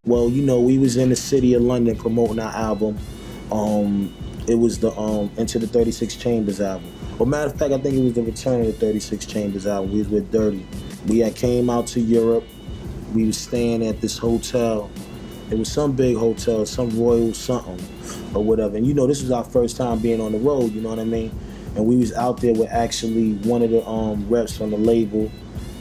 Well, you know, we was in the city of London promoting our album. It was the Into the 36 Chambers album. Well, matter of fact, I think it was the Return of the 36 Chambers album. We was with Dirty. We had came out to Europe. We was staying at this hotel. It was some big hotel, some Royal something or whatever. And you know, this was our first time being on the road, you know what I mean? And we was out there with actually one of the reps from the label,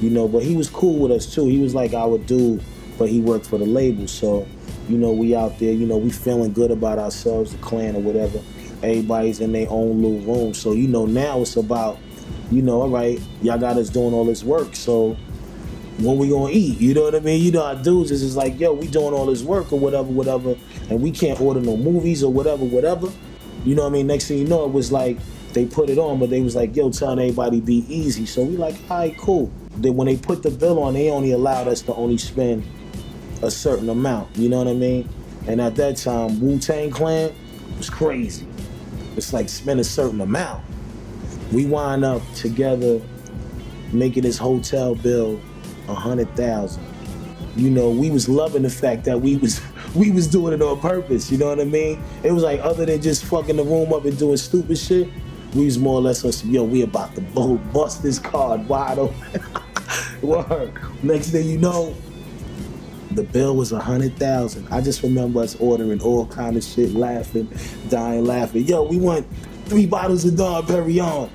you know, but he was cool with us too. He was like our dude, but he worked for the label. So, you know, we out there, you know, we feeling good about ourselves, the clan or whatever. Everybody's in their own little room. So, you know, now it's about, you know, all right, y'all got us doing all this work, so when we gonna eat, you know what I mean? You know our dudes is just like, yo, we doing all this work or whatever, and we can't order no movies or whatever. You know what I mean? Next thing you know, it was like, they put it on, but they was like, yo, telling everybody be easy. So we like, all right, cool. Then when they put the bill on, they only allowed us to only spend a certain amount, you know what I mean? And at that time, Wu Tang Clan was crazy. It's like spend a certain amount. We wind up together making this hotel bill 100,000. You know, we was loving the fact that we was doing it on purpose, you know what I mean? It was like, other than just fucking the room up and doing stupid shit, we was more or less on some, yo, we about to bust this card wide open. Word. Next thing you know, the bill was 100,000. I just remember us ordering all kind of shit, laughing, dying laughing. Yo, we want 3 bottles of Dom Perignon.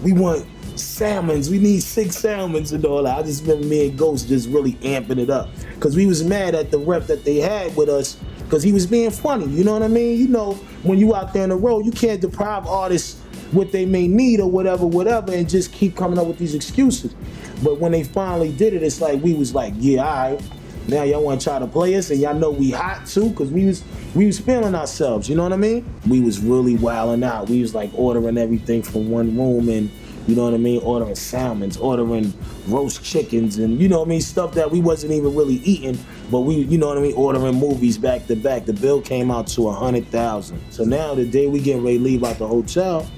We want salmons, we need 6 salmons and all that. I just remember me and Ghost just really amping it up. Cause we was mad at the rep that they had with us, cause he was being funny, you know what I mean? You know, when you out there on the road, you can't deprive artists what they may need or whatever, and just keep coming up with these excuses. But when they finally did it, it's like, we was like, yeah, all right. Now y'all wanna try to play us, and y'all know we hot too, cause we was feeling ourselves, you know what I mean? We was really wilding out. We was like ordering everything from one room, and you know what I mean, ordering salmons, ordering roast chickens, and you know what I mean, stuff that we wasn't even really eating, but we, you know what I mean, ordering movies back to back. The bill came out to 100,000. So now the day we getting ready to leave out the hotel,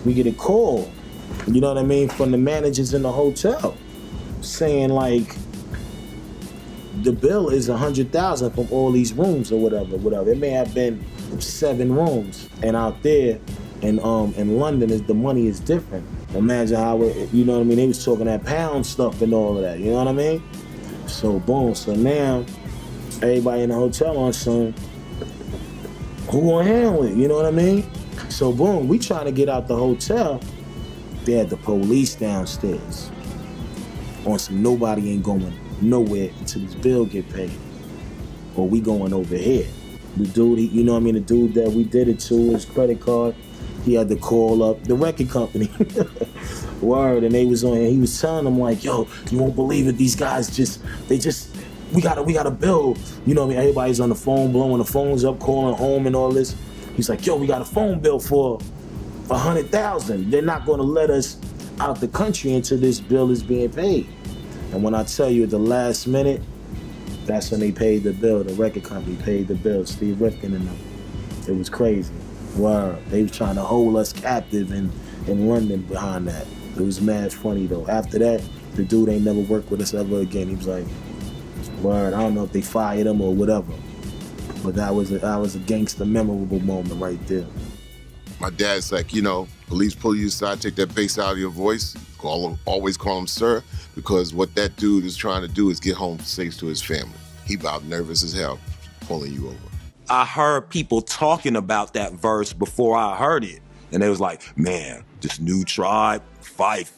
we get a call, you know what I mean, from the managers in the hotel, saying like, the bill is 100,000 from all these rooms or whatever. It may have been 7 rooms, and out there in London, the money is different. Imagine how it, you know what I mean? They was talking that pound stuff and all of that, you know what I mean? So boom, so now everybody in the hotel on some, who gonna handle it, you know what I mean? So boom, we trying to get out the hotel. They had the police downstairs on some nobody ain't going nowhere until this bill get paid, or we going over here. The dude, you know what I mean, the dude that we did it to, his credit card, he had to call up the record company. Word, and they was on, and he was telling them like, yo, you won't believe it, these guys we got a bill. You know what I mean, everybody's on the phone, blowing the phones up, calling home and all this. He's like, yo, we got a phone bill for 100,000. They're not gonna let us out the country until this bill is being paid. And when I tell you at the last minute, that's when they paid the bill. The record company paid the bill, Steve Rifkin and them. It was crazy. Word. They was trying to hold us captive in London behind that. It was mad funny though. After that, the dude ain't never worked with us ever again. He was like, word, I don't know if they fired him or whatever. But that was a gangster memorable moment right there. My dad's like, you know, police pull you aside, take that bass out of your voice, always call him sir, because what that dude is trying to do is get home safe to his family. He about nervous as hell pulling you over. I heard people talking about that verse before I heard it. And they was like, man, this new tribe, Fife,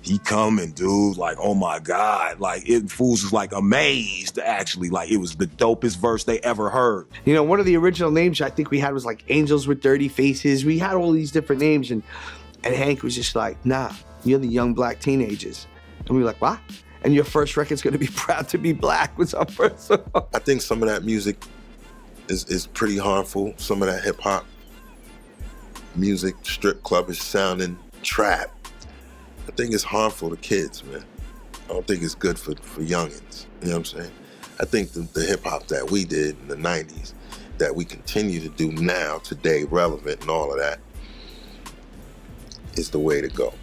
he coming, dude. Like, oh my God. Like, fools was like amazed, actually. Like, it was the dopest verse they ever heard. You know, one of the original names I think we had was like Angels with Dirty Faces. We had all these different names, and Hank was just like, nah, you're the young black teenagers. And we were like, what? And your first record's gonna be Proud to Be Black was our first song. I think some of that music is pretty harmful. Some of that hip hop music, strip clubbish sounding trap, I think it's harmful to kids, man. I don't think it's good for youngins, you know what I'm saying? I think the hip hop that we did in the 90s, that we continue to do now, today, relevant and all of that, is the way to go.